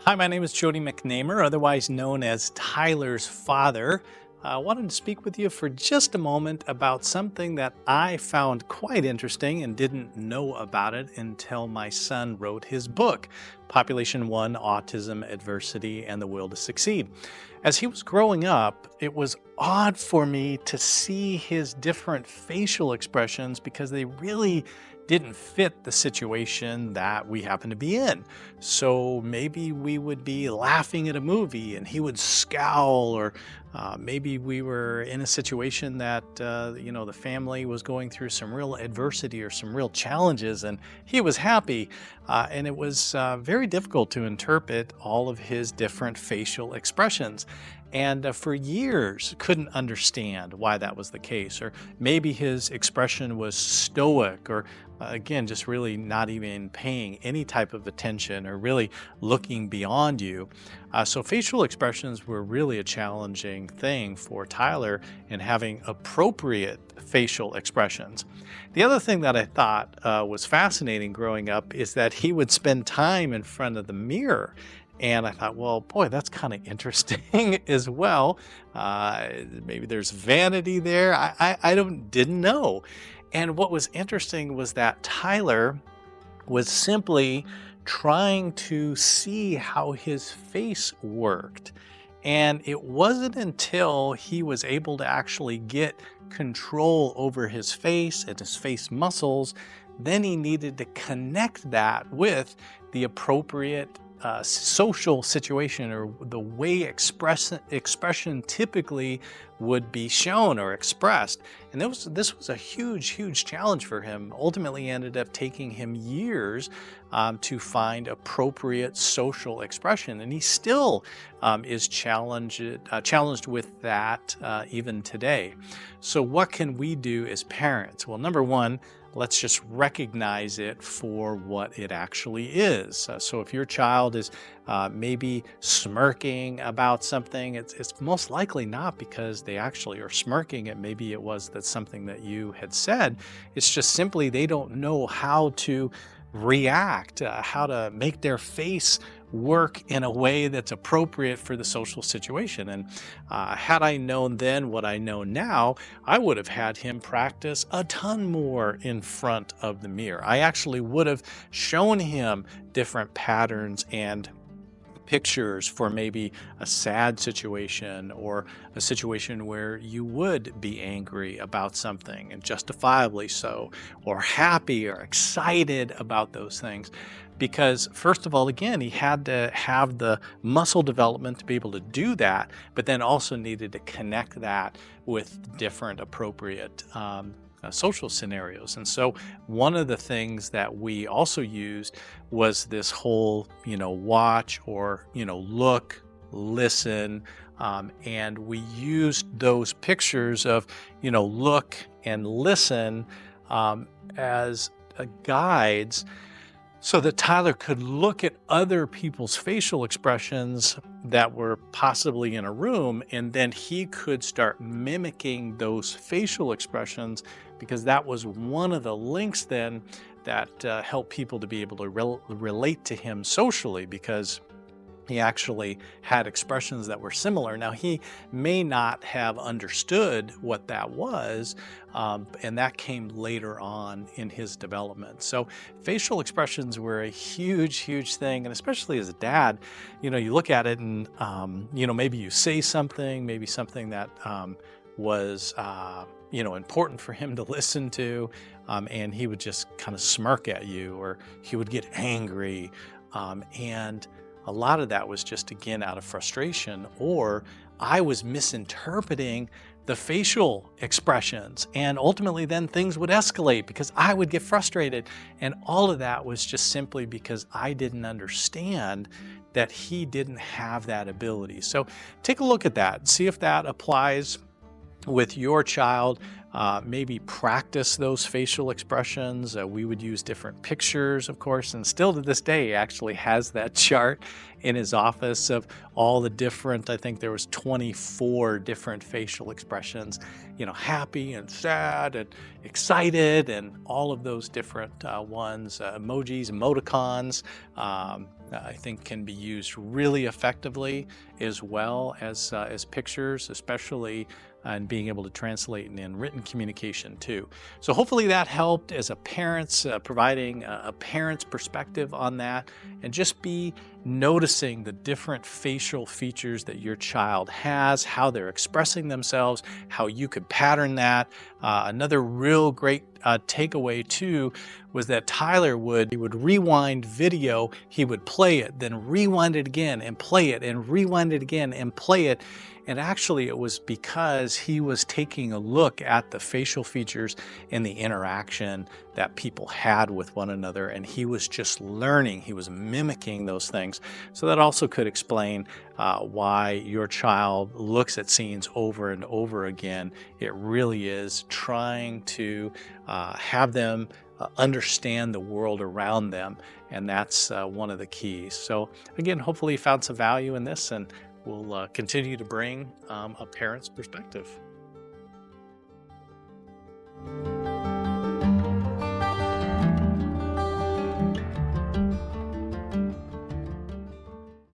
Hi, my name is Jody McNamer, otherwise known as Tyler's father. I wanted to speak with you for just a moment about something that I found quite interesting and didn't know about it until my son wrote his book, Population One: Autism, Adversity, and the Will to Succeed. As he was growing up, it was odd for me to see his different facial expressions because they really didn't fit the situation that we happen to be in. So maybe we would be laughing at a movie and he would scowl, or maybe we were in a situation that, the family was going through some real adversity or some real challenges and he was happy. And it was very difficult to interpret all of his different facial expressions. And for years, couldn't understand why that was the case. Or maybe his expression was stoic, or again, just really not even paying any type of attention or really looking beyond you. So facial expressions were really a challenging thing for Tyler in having appropriate facial expressions. The other thing that I thought was fascinating growing up is that he would spend time in front of the mirror. And I thought, well, boy, that's kind of interesting as well. Maybe there's vanity there. I didn't know. And what was interesting was that Tyler was simply trying to see how his face worked. And it wasn't until he was able to actually get control over his face and his face muscles, then he needed to connect that with the appropriate social situation, or the way expression typically would be shown or expressed. And this was a huge challenge for him. Ultimately ended up taking him years to find appropriate social expression. And he still is challenged with that even today. So what can we do as parents? Well, number one, let's just recognize it for what it actually is. So if your child is maybe smirking about something, it's most likely not because they actually are smirking. Maybe it was that something that you had said. It's just simply they don't know how to react, how to make their face work in a way that's appropriate for the social situation. And had I known then what I know now, I would have had him practice a ton more in front of the mirror. I actually would have shown him different patterns and pictures for maybe a sad situation, or a situation where you would be angry about something, and justifiably so, or happy or excited about those things. Because first of all, again, he had to have the muscle development to be able to do that, but then also needed to connect that with different appropriate social scenarios. And so one of the things that we also used was this whole, watch, or, look, listen. And we used those pictures of, look and listen as guides, so that Tyler could look at other people's facial expressions that were possibly in a room, and then he could start mimicking those facial expressions, because that was one of the links then that helped people to be able to relate to him socially, because he actually had expressions that were similar. Now, he may not have understood what that was, and that came later on in his development. So facial expressions were a huge thing, and especially as a dad, you look at it and, maybe you say something, maybe something that was, important for him to listen to, and he would just kind of smirk at you, or he would get angry, and a lot of that was just, again, out of frustration, or I was misinterpreting the facial expressions, and ultimately then things would escalate because I would get frustrated. And all of that was just simply because I didn't understand that he didn't have that ability. So take a look at that, see if that applies with your child. maybe practice those facial expressions. We would use different pictures, of course, and still to this day he actually has that chart in his office of all the different, I think there was 24 different facial expressions, happy and sad and excited and all of those different ones, emojis, emoticons, I think can be used really effectively as well as pictures, especially and being able to translate in written communication too. So hopefully that helped as a parent's providing a parent's perspective on that, and just be noticing the different facial features that your child has, how they're expressing themselves, how you could pattern that. Another real great takeaway too was that Tyler would rewind video, he would play it, then rewind it again and play it and rewind it again and play it. And actually it was because he was taking a look at the facial features and the interaction that people had with one another, and he was just learning, he was mimicking those things. So that also could explain why your child looks at scenes over and over again. It really is trying to have them understand the world around them, and that's one of the keys. So again, hopefully you found some value in this, and we'll continue to bring a parent's perspective.